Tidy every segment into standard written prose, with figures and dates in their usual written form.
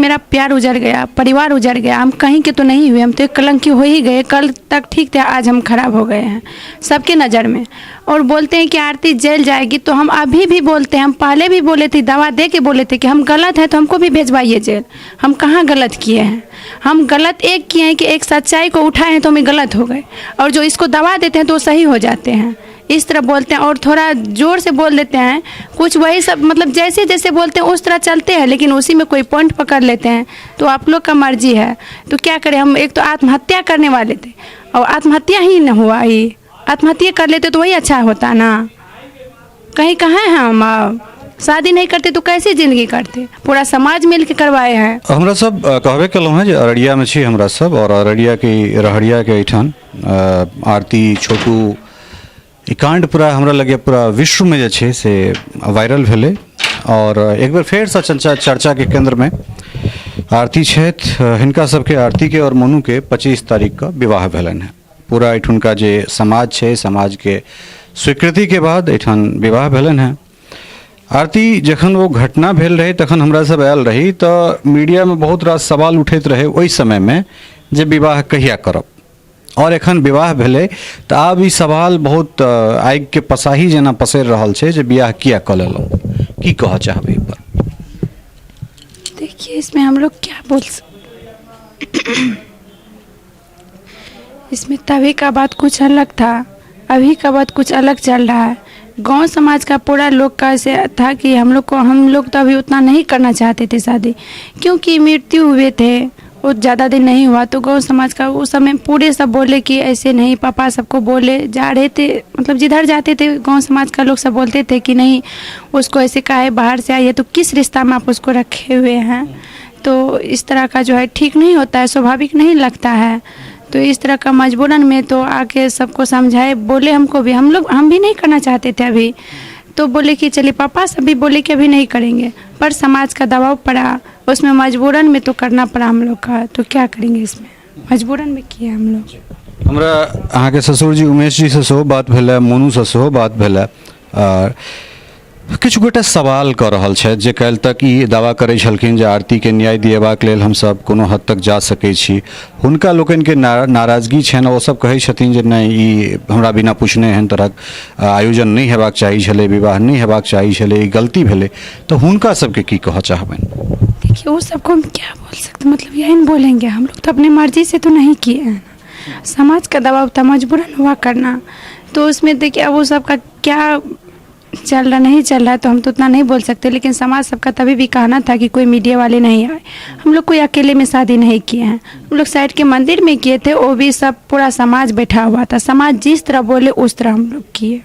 मेरा प्यार उजड़ गया, परिवार उजड़ गया, हम कहीं के तो नहीं हुए, हम तो एक कलंकी हो ही गए। कल तक ठीक थे, आज हम खराब हो गए हैं सबके नज़र में। और बोलते हैं कि आरती जेल जाएगी, तो हम अभी भी बोलते हैं, हम पहले भी बोले थे, दवा दे के बोले थे कि हम गलत हैं तो हमको भी भेजवाइए जेल। हम कहाँ गलत किए हैं? हम गलत एक किए हैं कि एक सच्चाई को उठाए हैं तो हमें गलत हो गए, और जो इसको दवा देते हैं तो वो सही हो जाते हैं। इस तरह बोलते हैं और थोड़ा ज़ोर से बोल देते हैं, कुछ वही सब मतलब जैसे जैसे बोलते हैं उस तरह चलते हैं, लेकिन उसी में कोई पॉइंट पकड़ लेते हैं। तो आप लोग का मर्जी है, तो क्या करें हम? एक तो आत्महत्या करने वाले थे और आत्महत्या ही न हुआ, ही आत्महत्या कर लेते तो वही अच्छा होता ना। कहीं कहाँ हैं हम? शादी नहीं करते तो कैसे ज़िंदगी करते? पूरा समाज मिल के करवाए हैं। हमरा सब कहबे कलहुँ हैं जे अररिया में छी हमरा सब, और अररिया के रहरिया के एठान आरती छोटू ई कांड पूरा हमरा लगे पूरा विश्व में जे छे से वायरल भेले। और एक बार फेर से चर्चा के केंद्र में आरती छथि। हिनका सबके आरती के और मोनू के 25 तारीख का विवाह भेलन है। पूरा एठुनका जे समाज छे, समाज के स्वीकृति के बाद एठान विवाह भेलन है। आरती जखन वो घटना भेल रही तखन हमरा सब आयल रही, तो मीडिया में बहुत रास सवाल उठैत रहे ओहि समय में जे विवाह कहिया करब, और एखन विवाह भेले तो आब ई सवाल बहुत आगि के पसाही जेना पसरि रहल छे जे बियाह किया कऽ लेलहुँ। की कहऽ चाहबै एहि पर? देखिए, इसमें हम लोग क्या बोल इसमें तभी का बात कुछ अलग था, अभी का बात कुछ अलग चल रहा है। गांव समाज का पूरा लोग का ऐसे था कि हम लोग तो अभी उतना नहीं करना चाहते थे शादी, क्योंकि मृत्यु हुए थे, वो ज़्यादा दिन नहीं हुआ। तो गांव समाज का उस समय पूरे सब बोले कि ऐसे नहीं, पापा सबको बोले जा रहे थे, मतलब जिधर जाते थे गांव समाज का लोग सब बोलते थे कि नहीं उसको ऐसे कहा है बाहर से आई है तो किस रिश्ता में आप उसको रखे हुए हैं, तो इस तरह का जो है ठीक नहीं होता है, स्वाभाविक नहीं लगता है। तो इस तरह का मजबूरन में तो आके सबको समझाए, बोले हमको भी, हम भी नहीं करना चाहते थे अभी, तो बोले कि चलिए, पापा सब भी बोले कि अभी नहीं करेंगे, पर समाज का दबाव पड़ा, उसमें मजबूरन में तो करना पड़ा हम लोग का। तो क्या करेंगे, इसमें मजबूरन में किया हम लोग। हमरा अहाँ के ससुर जी उमेश जी से सेहो बात भेल, मोनू से सेहो बात भेल, और किछु गोटे सवाल कऽ रहल छथि जे काल्हि तक ई दावा करै छलखिन जे आरती के न्याय दिएबाक लेल हमसब कोनो हद तक जा सकै छी। हुनका लोकनि के नाराजगी छनि, ओ सब कहै छथिन जे नहि, ई हमरा बिना पूछने एहन तरहक आयोजन नहीं हेबाक चाही छलै, विवाह नहीं हेबाक चाही छलै, ई गलती भेलै। तो हुनका सबके की कहऽ चाहबनि? देखिए, वो सबको हम क्या बोल सकते, मतलब यही न बोलेंगे, हम लोग तो अपनी मर्जी से तो नहीं किए हैं, समाज का दबाव था, मजबूरन हुआ करना। तो उसमें देखिए अब वो सबका क्या चल रहा नहीं चल रहा है तो हम तो उतना नहीं बोल सकते, लेकिन समाज सबका तभी भी कहना था कि कोई मीडिया वाले नहीं आए। हम लोग कोई अकेले में शादी नहीं किए हैं, हम लोग साइड के मंदिर में किए थे, वो भी सब पूरा समाज बैठा हुआ था, समाज जिस तरह बोले उस तरह हम लोग किए।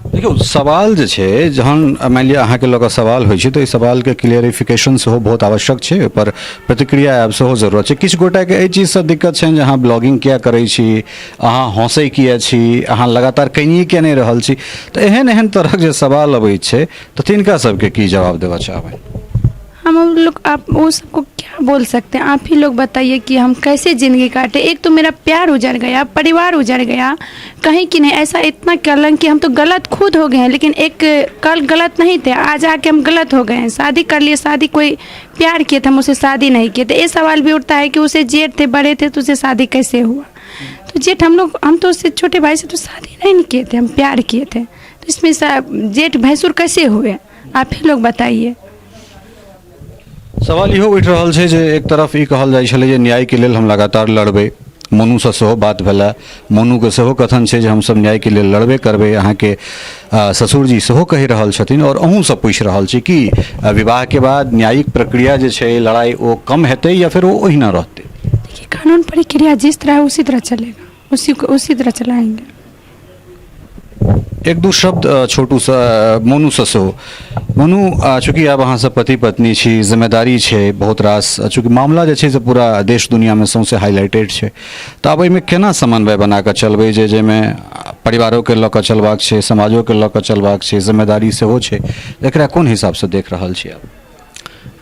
देखियो, सवाल जे छै, जहन मान लिअ अहाँके लऽ कऽ सवाल होइ छै तऽ ई सवालके क्लियरिफिकेशन सेहो बहुत आवश्यक छै, ओहिपर प्रतिक्रिया आब सेहो जरूरत छै। किछु गोटाके एहि चीजसँ दिक्कत छनि जे अहाँ ब्लॉगिंग किया करै छी, अहाँ हँसै किया छी, अहाँ लगातार कनिए किया नहि रहल छी, तऽ एहन एहन तरहक जे सवाल अबै छै तऽ तिनका सबके की जवाब देबऽ चाहबै? हम लोग, आप वो सबको क्या बोल सकते हैं? आप ही लोग बताइए कि हम कैसे ज़िंदगी काटे। एक तो मेरा प्यार उजड़ गया, परिवार उजड़ गया, कहीं कि नहीं ऐसा इतना कलंक कि हम तो गलत खुद हो गए हैं, लेकिन एक कल गलत नहीं थे, आज आके हम गलत हो गए हैं। शादी कर लिए, शादी कोई प्यार किए थे, हम उसे शादी नहीं किए थे। ये सवाल भी उठता है कि उसे जेठ थे, बड़े थे, तो उसे शादी कैसे हुआ? तो जेठ हम तो उससे छोटे भाई से तो शादी नहीं किए थे, हम प्यार किए थे, तो इसमें जेठ भैंसुर कैसे हुए? आप ही लोग बताइए। सवाल इहो उठि रहल छै जे एक तरफ ई कहल जाइ छलै जे न्याय के लेल हम लगातार लड़बै, मोनू से सेहो बात भेला, मोनू के सेहो कथन छै जे हमसब न्याय के लेल लड़बे करबै। अहाँके ससुर जी सेहो कहि रहल छथिन और अहूँ सब पूछि रहल छी कि विवाह के बाद न्यायिक प्रक्रिया जे छै, लड़ाई ओ कम हेतै या फिर वो ओहिना रहतै? देखिए, कानून प्रक्रिया जिस तरह है उसी तरह चलेगा, उसी तरह चलाएंगे। एक दू शब्द छोटू सा मोनू से सेहो। मोनू, चूँकि आब अहाँ सब पति पत्नी छी, जिम्मेदारी छै बहुत रास, चूँकि मामला जे छै से पूरा देश दुनिया में सौंसे हाईलाइटेड छै, तऽ आब एहिमे केना समन्वय बना कऽ चलबै जे जाहिमे परिवारों के लऽ कऽ चलबाक छै, समाजों के लऽ कऽ चलबाक छै, जिम्मेदारी सेहो छै, एकरा कोन हिसाब से देख रहल छी आब?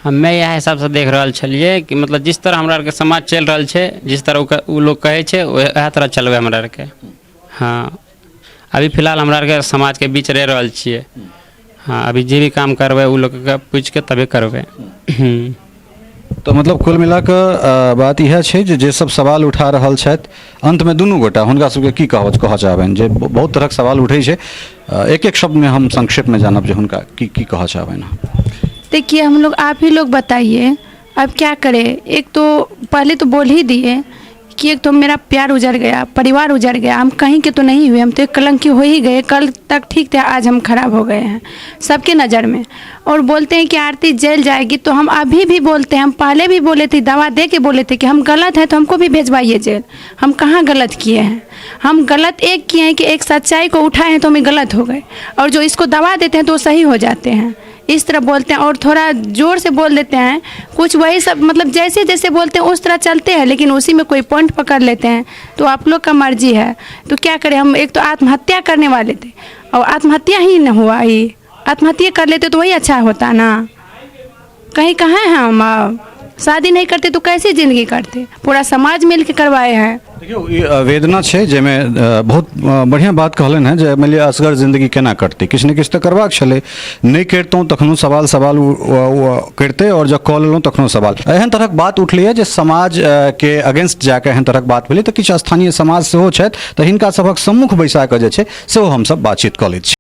हमे इएह हिसाब से देख रहल छलिए कि मतलब जिस तरह हमरा आर के समाज चल रहल छै, जिस तरह उ लोग कहै छै वएह तरह चलबै हमरा आर के। हाँ, अभी फिलहाल हमरा आर के समाज के बीच रह रहल छियै। हाँ, अभी जे भी काम करबै उ लोग के पूछ के तबे करबै। तो मतलब कुल मिला कऽ बात इएह छै जे सब सवाल उठा रहल छथि अंतमे दुनू गोटा हुनका सबके की कहऽ चाहबनि जे बहुत तरहक सवाल उठै छै, एक एक शब्द में हम संक्षेप में जानब जे हुनका की कहऽ चाहबनि अहाँ। देखिए हम लोग, आप ही लोग बताइए अब क्या करें। एक तो पहले तो बोल ही दिए कि एक तो मेरा प्यार उजड़ गया, परिवार उजड़ गया, हम कहीं के तो नहीं हुए, हम तो एक कलंकी हो ही गए। कल तक ठीक थे, आज हम खराब हो गए हैं सबके नज़र में। और बोलते हैं कि आरती जेल जाएगी, तो हम अभी भी बोलते हैं, हम पहले भी बोले थे, दवा दे के बोले थे कि हम गलत हैं तो हमको भी भेजवाइए जेल। हम कहाँ गलत किए हैं? हम गलत एक किए हैं कि एक सच्चाई को उठाए हैं तो हमें गलत हो गए, और जो इसको दवा देते हैं तो वो सही हो जाते हैं। इस तरह बोलते हैं और थोड़ा ज़ोर से बोल देते हैं, कुछ वही सब मतलब जैसे जैसे बोलते हैं उस तरह चलते हैं, लेकिन उसी में कोई पॉइंट पकड़ लेते हैं। तो आप लोग का मर्जी है, तो क्या करें। हम एक तो आत्महत्या करने वाले थे और आत्महत्या ही न हुआ, ही आत्महत्या कर लेते तो वही अच्छा होता ना। कहीं कहाँ हैं हम? शादी नहीं करते तो कैसी ज़िंदगी करते? पूरा समाज मिल के करवाए हैं। देखियो ई वेदना छै जेमे बहुत बढ़िया बात कहलन है जे मानि लिअ असगर जिंदगी केना कटतै, किछु ने किछु तऽ करबाक छलै, नहि करितहुँ तखनो सवाल करितै और जब कऽ लेलहुँ तखनो सवाल। एहन तरहक बात उठलैए जे समाज के अगेंस्ट जाके एहन तरहक बात भेलै, तऽ किछु स्थानीय समाज सेहो छथि, तऽ हिनका सभक सम्मुख बैसा कऽ जे छै सेहो हमसब बातचीत कऽ लैत छी।